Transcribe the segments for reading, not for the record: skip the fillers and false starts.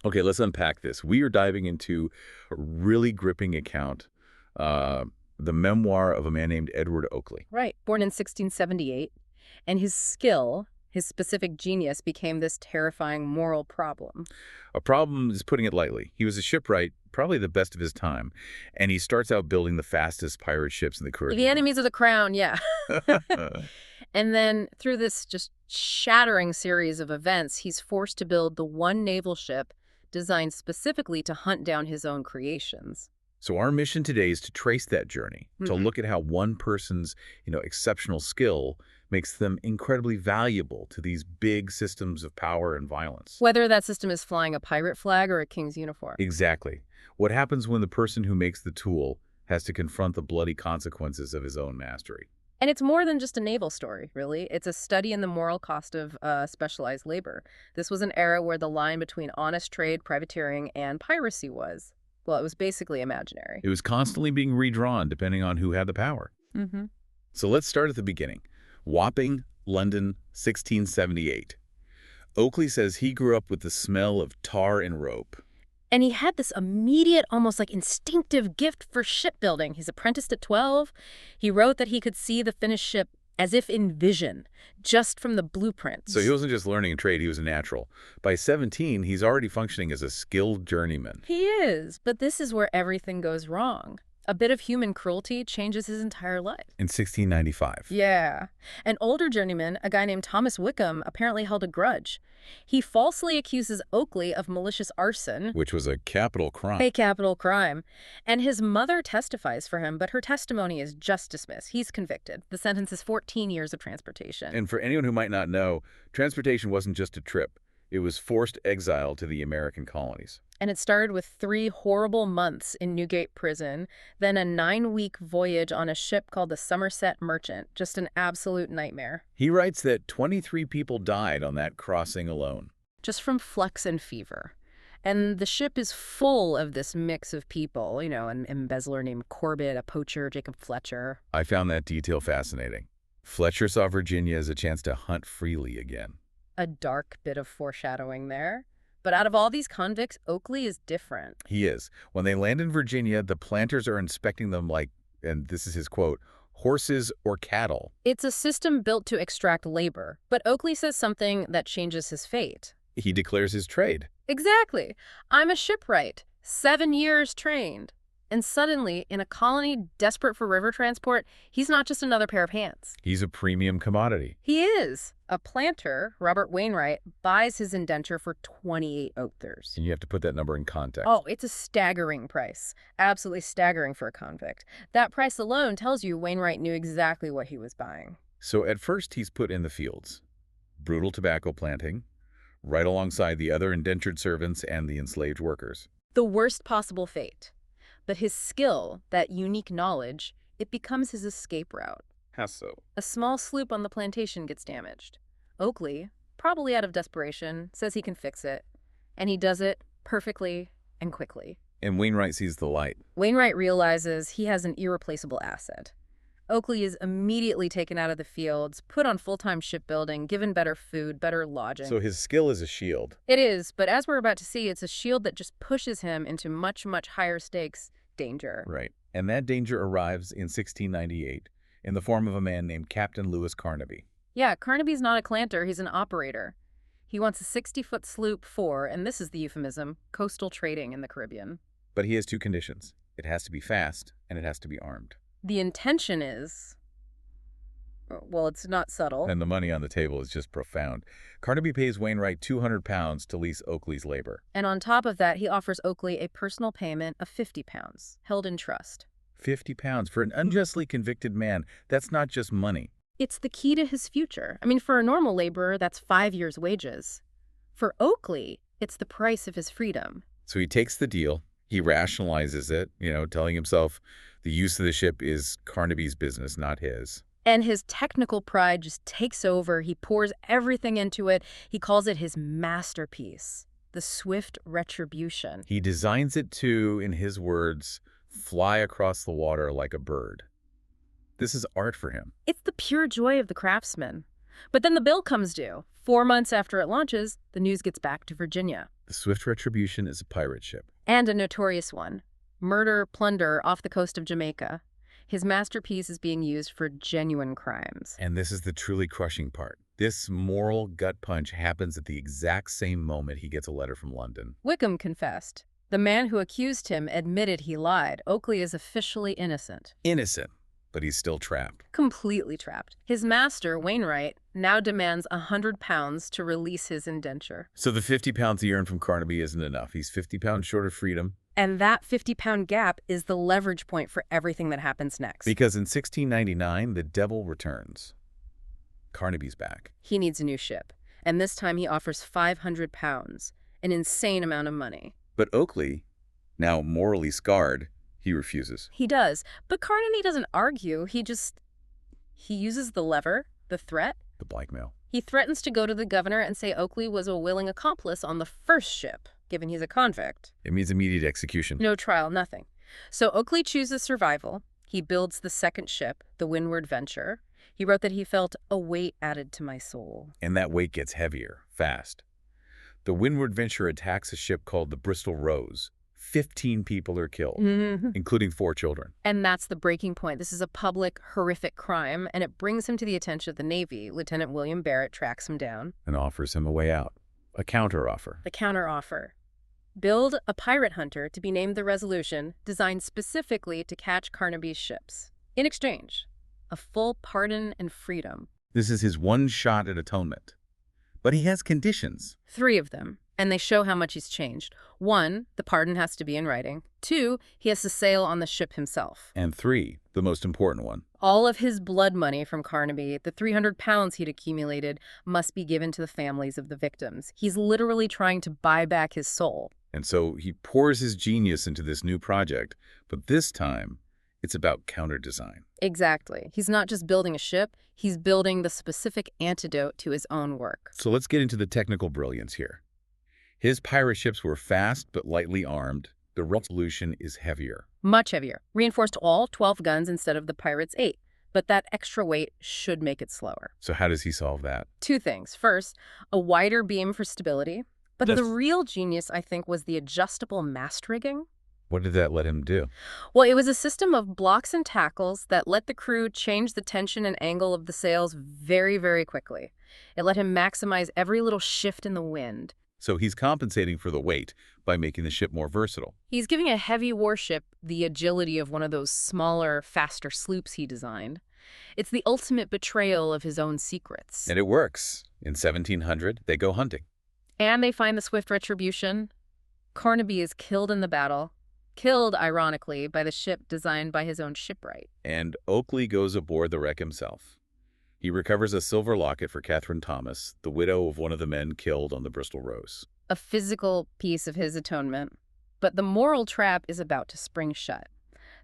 Okay, let's unpack this. We are diving into a really gripping account, uh, the memoir of a man named Edward Oakley. Right. Born in 1678, and his skill, his specific genius, became this terrifying moral problem. A problem is putting it lightly. He was a shipwright, probably the best of his time, and he starts out building the fastest pirate ships in the The Caribbean. enemies of the crown, yeah. And then through this just shattering series of events, he's forced to build the one naval ship designed specifically to hunt down his own creations. So our mission today is to trace that journey, to Mhm. look at how one person's, exceptional skill makes them incredibly valuable to these big systems of power and violence. Whether that system is flying a pirate flag or a king's uniform. Exactly. What happens when the person who makes the tool has to confront the bloody consequences of his own mastery? And it's more than just a naval story, really. It's a study in the moral cost of specialized labor. This was an era where the line between honest trade, privateering, and piracy was, well, it was basically imaginary. It was constantly being redrawn depending on who had the power. Mm-hmm. So let's start at the beginning. Wapping, London, 1678. Oakley says he grew up with the smell of tar and rope. And he had this immediate, almost like instinctive gift for shipbuilding. He's apprenticed at 12. He wrote that he could see the finished ship as if in vision, just from the blueprints. So he wasn't just learning a trade, he was a natural. By 17, he's already functioning as a skilled journeyman. He is, but this is where everything goes wrong. A bit of human cruelty changes his entire life. In 1695. Yeah. An older journeyman, a guy named Thomas Wickham, apparently held a grudge. He falsely accuses Oakley of malicious arson, Which was a capital crime. a capital crime, and his mother testifies for him, but her testimony is just dismissed. He's convicted. The sentence is 14 years of transportation. And for anyone who might not know, transportation wasn't just a trip. It was forced exile to the American colonies. And it started with 3 horrible months in Newgate prison, then a 9-week voyage on a ship called the Somerset Merchant. Just an absolute nightmare. He writes that 23 people died on that crossing alone. Just from flux and fever. And the ship is full of this mix of people, an embezzler named Corbett, a poacher, Jacob Fletcher. I found that detail fascinating. Fletcher saw Virginia as a chance to hunt freely again. A dark bit of foreshadowing there. But out of all these convicts, Oakley is different. He is. When they land in Virginia, the planters are inspecting them like, and this is his quote, horses or cattle. It's a system built to extract labor, but Oakley says something that changes his fate. He declares his trade. Exactly. I'm a shipwright, 7 years trained. And suddenly, in a colony desperate for river transport, he's not just another pair of hands. He's a premium commodity. He is. A planter, Robert Wainwright, buys his indenture for 28 oathers. And you have to put that number in context. Oh, it's a staggering price. Absolutely staggering for a convict. That price alone tells you Wainwright knew exactly what he was buying. So at first he's put in the fields. Brutal tobacco planting, right alongside the other indentured servants and the enslaved workers. The worst possible fate. But his skill, that unique knowledge, it becomes his escape route. How so? A small sloop on the plantation gets damaged. Oakley, probably out of desperation, says he can fix it. And he does it perfectly and quickly. And Wainwright sees the light. Wainwright realizes he has an irreplaceable asset. Oakley is immediately taken out of the fields, put on full-time shipbuilding, given better food, better lodging. So his skill is a shield. It is, but as we're about to see, it's a shield that just pushes him into much, much higher stakes danger. Right. And that danger arrives in 1698 in the form of a man named Captain Lewis Carnaby. Yeah, Carnaby's not a clanter, he's an operator. He wants a 60-foot sloop for, and this is the euphemism, coastal trading in the Caribbean. But he has 2 conditions. It has to be fast, and it has to be armed. The intention is, well, it's not subtle. And the money on the table is just profound. Carnaby pays Wainwright £200 to lease Oakley's labor. And on top of that, he offers Oakley a personal payment of £50, held in trust. £50 for an unjustly convicted man. That's not just money. It's the key to his future. I mean, for a normal laborer, that's 5 years' wages. For Oakley, it's the price of his freedom. So he takes the deal. He rationalizes it, telling himself the use of the ship is Carnaby's business, not his. And his technical pride just takes over. He pours everything into it. He calls it his masterpiece, the swift retribution. He designs it to, in his words, fly across the water like a bird. This is art for him. It's the pure joy of the craftsman. But then the bill comes due. 4 months after it launches, the news gets back to Virginia. The swift retribution is a pirate ship. And a notorious one. Murder, plunder off the coast of Jamaica. His masterpiece is being used for genuine crimes. And this is the truly crushing part. This moral gut punch happens at the exact same moment he gets a letter from London. Wickham confessed. The man who accused him admitted he lied. Oakley is officially innocent. Innocent, but he's still trapped. Completely trapped. His master, Wainwright, now demands £100 to release his indenture. So the 50 pounds he earned from Carnaby isn't enough. He's 50 pounds short of freedom. And that 50-pound gap is the leverage point for everything that happens next. Because in 1699, the devil returns. Carnaby's back. He needs a new ship. And this time he offers £500, an insane amount of money. But Oakley, now morally scarred, he refuses. He does. But Carnaby doesn't argue. He uses the lever, the threat. The blackmail. He threatens to go to the governor and say Oakley was a willing accomplice on the first ship, given he's a convict. It means immediate execution. No trial, nothing. So Oakley chooses survival. He builds the second ship, the Windward Venture. He wrote that he felt a weight added to my soul. And that weight gets heavier, fast. The Windward Venture attacks a ship called the Bristol Rose. 15 people are killed, including 4 children. And that's the breaking point. This is a public, horrific crime, and it brings him to the attention of the Navy. Lieutenant William Barrett tracks him down. And offers him a way out. A counteroffer. The counteroffer. Build a pirate hunter to be named the Resolution, designed specifically to catch Carnaby's ships. In exchange, a full pardon and freedom. This is his one shot at atonement. But he has conditions. 3 of them, and they show how much he's changed. 1, the pardon has to be in writing. 2, he has to sail on the ship himself. And 3, the most important one. All of his blood money from Carnaby, the £300 he'd accumulated, must be given to the families of the victims. He's literally trying to buy back his soul. And so he pours his genius into this new project, but this time, it's about counter-design. Exactly. He's not just building a ship, he's building the specific antidote to his own work. So let's get into the technical brilliance here. His pirate ships were fast but lightly armed. The Resolution is heavier. Much heavier. Reinforced all 12 guns instead of the Pirate's 8. But that extra weight should make it slower. So how does he solve that? 2 things. First, a wider beam for stability. But the real genius, I think, was the adjustable mast rigging. What did that let him do? Well, it was a system of blocks and tackles that let the crew change the tension and angle of the sails very, very quickly. It let him maximize every little shift in the wind. So he's compensating for the weight by making the ship more versatile. He's giving a heavy warship the agility of one of those smaller, faster sloops he designed. It's the ultimate betrayal of his own secrets. And it works. In 1700, they go hunting. And they find the swift retribution. Carnaby is killed in the battle. Killed, ironically, by the ship designed by his own Shipwright. And Oakley goes aboard the wreck himself. He recovers a silver locket for Catherine Thomas, the widow of one of the men killed on the Bristol Rose. A physical piece of his atonement. But the moral trap is about to spring shut.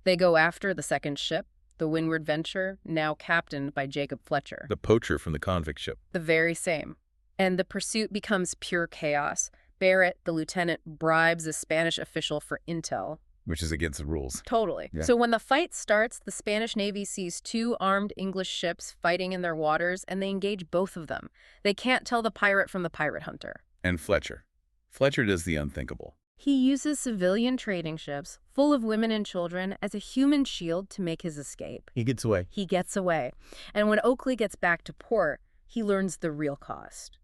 They go after the second ship, the Windward Venture, now captained by Jacob Fletcher. The poacher from the convict ship. The very same. And the pursuit becomes pure chaos. Barrett, the lieutenant, bribes a Spanish official for intel. Which is against the rules. Totally. Yeah. So when the fight starts, the Spanish Navy sees 2 armed English ships fighting in their waters, and they engage both of them. They can't tell the pirate from the pirate hunter. And Fletcher. Fletcher does the unthinkable. He uses civilian trading ships, full of women and children, as a human shield to make his escape. He gets away. He gets away. And when Oakley gets back to port, he learns the real cost.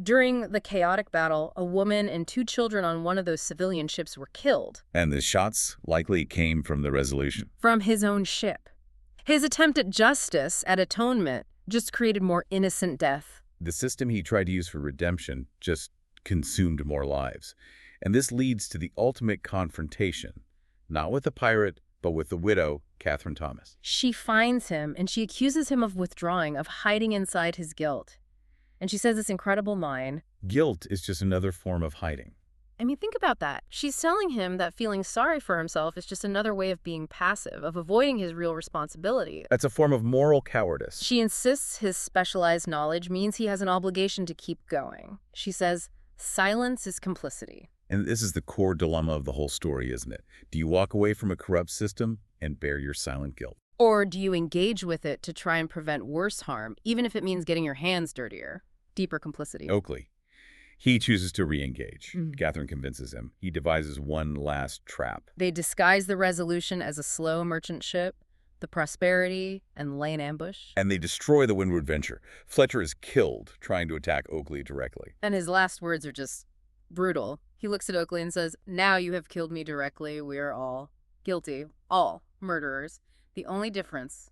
During the chaotic battle, a woman and 2 children on one of those civilian ships were killed. And the shots likely came from the Resolution. From his own ship. His attempt at justice, at atonement, just created more innocent death. The system he tried to use for redemption just consumed more lives. And this leads to the ultimate confrontation, not with the pirate, but with the widow, Catherine Thomas. She finds him, and she accuses him of withdrawing, of hiding inside his guilt. And she says this incredible line. Guilt is just another form of hiding. I mean, think about that. She's telling him that feeling sorry for himself is just another way of being passive, of avoiding his real responsibility. That's a form of moral cowardice. She insists his specialized knowledge means he has an obligation to keep going. She says, silence is complicity. And this is the core dilemma of the whole story, isn't it? Do you walk away from a corrupt system and bear your silent guilt? Or do you engage with it to try and prevent worse harm, even if it means getting your hands dirtier? Deeper complicity. Oakley. He chooses to re-engage. Mm. Catherine convinces him. He devises one last trap. They disguise the Resolution as a slow merchant ship, the Prosperity, and lay an ambush. And they destroy the Windward Venture. Fletcher is killed trying to attack Oakley directly. And his last words are just brutal. He looks at Oakley and says, "Now you have killed me directly. We are all guilty. All murderers. The only difference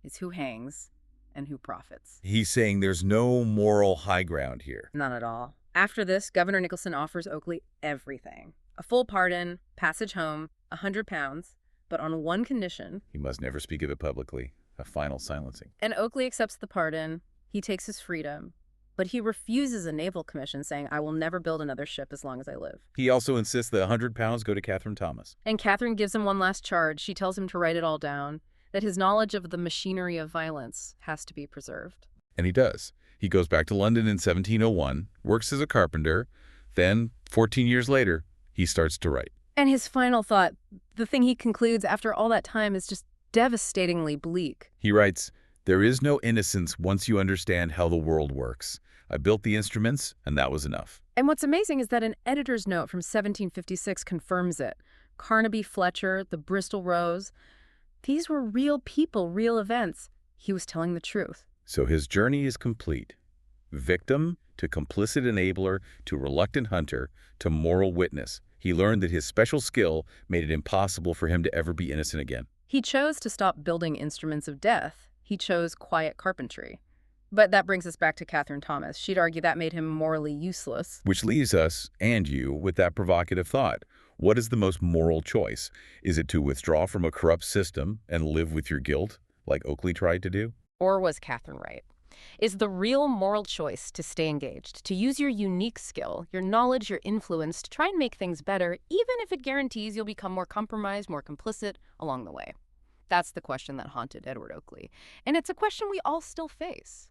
is who hangs and who profits." He's saying there's no moral high ground here. None at all. After this, Governor Nicholson offers Oakley everything. A full pardon, passage home, £100, but on one condition. He must never speak of it publicly. A final silencing. And Oakley accepts the pardon. He takes his freedom. But he refuses a naval commission, saying, "I will never build another ship as long as I live." He also insists that £100 go to Catherine Thomas. And Catherine gives him one last charge. She tells him to write it all down, that his knowledge of the machinery of violence has to be preserved. And he does. He goes back to London in 1701, works as a carpenter. Then, 14 years later, he starts to write. And his final thought, the thing he concludes after all that time, is just devastatingly bleak. He writes, "There is no innocence once you understand how the world works. I built the instruments, and that was enough." And what's amazing is that an editor's note from 1756 confirms it. Carnaby, Fletcher, the Bristol Rose, these were real people, real events. He was telling the truth. So his journey is complete. Victim to complicit enabler to reluctant hunter to moral witness. He learned that his special skill made it impossible for him to ever be innocent again. He chose to stop building instruments of death. He chose quiet carpentry. But that brings us back to Catherine Thomas. She'd argue that made him morally useless. Which leaves us, and you, with that provocative thought. What is the most moral choice? Is it to withdraw from a corrupt system and live with your guilt, like Oakley tried to do? Or was Catherine right? Is the real moral choice to stay engaged, to use your unique skill, your knowledge, your influence, to try and make things better, even if it guarantees you'll become more compromised, more complicit along the way? That's the question that haunted Edward Oakley. And it's a question we all still face.